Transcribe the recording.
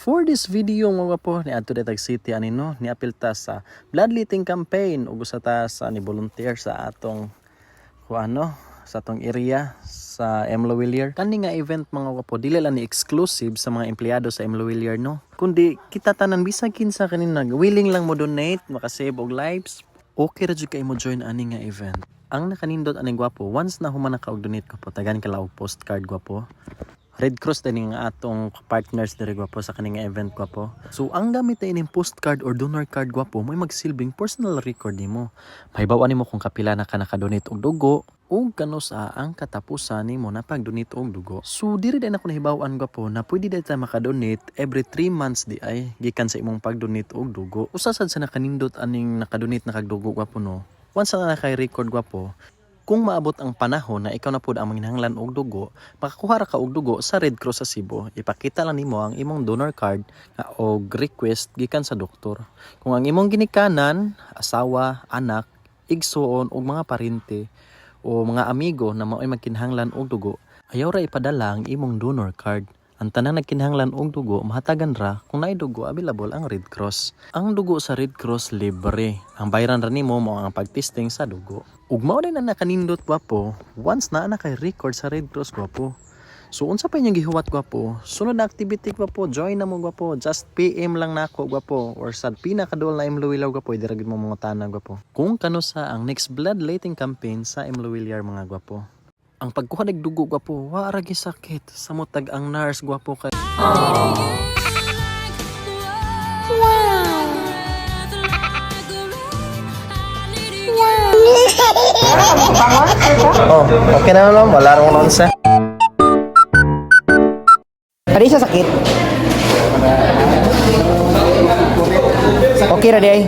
For this video mga po ni adto Tag City anino ni apilta sa bloodletting campaign ug usa ta sa ni volunteer sa atong sa atong area sa Emlo Villar. Kani nga event mga po dili lang ni exclusive sa mga empleyado sa Emlo Villar no. Kundi kita tanan bisag kinsa kanina willing lang mo donate makasave og lives. Okay ra jud kay mo join ani nga event. Ang nakanindot aning gwapo once na human ka og donate ko po tagan ka og postcard gwapo. Red Cross din nga atong partners diri gwapo sa kaning event gwapo. So ang gamit na ining postcard or donor card gwapo may magsilbing personal record nimo. Mahibaw-an nimo kung kapila na ka naka-donate og dugo ug kano sa ang katapusan nimo na pag-donate og dugo. So diri din ako nahibaw-an gwapo na pwede day ta maka-donate every 3 months di ay gikan sa imong pag-donate og dugo. Usa sad sa nakanindot aning naka-donate na kag dugo gwapo no. Once na naka-record gwapo, kung maabot ang panahon na ikaw na pud ang manginahanglan og dugo, makakuha ra ka og dugo sa Red Cross sa Cebu. Ipakita lang nimo ang imong donor card og request gikan sa doktor. Kung ang imong ginikanan, asawa, anak, igsuon og mga parente o mga amigo na mao'y magkinahanglan og dugo, ayaw ra ipadala ang imong donor card. Ang tanang nagkinahanglan og dugo mahatagan ra kung naay dugo available ang Red Cross. Ang dugo sa Red Cross libre. Ang bayaran ra nimo mao ang pagtesting sa dugo. Ug mao din ang nakanindot gwapo once na kay record sa Red Cross gwapo. So unsa pa inyong gihuwat gwapo? Sunod na activity gwapo, join na mo gwapo. Just PM lang nako gwapo or sa pinakadol na Emlo Villar gwapo, dira gid mo mga tanan gwapo. Kung kano sa ang next bloodletting campaign sa Emlo Villar mga gwapo. Ang pagkuha ng dugo gwapo, wa ra sakit sa mutag ang nurse gwapo kay. Oh, okay na lang, wala rong nonsa. Adi sa sakit. Okay ra di ay.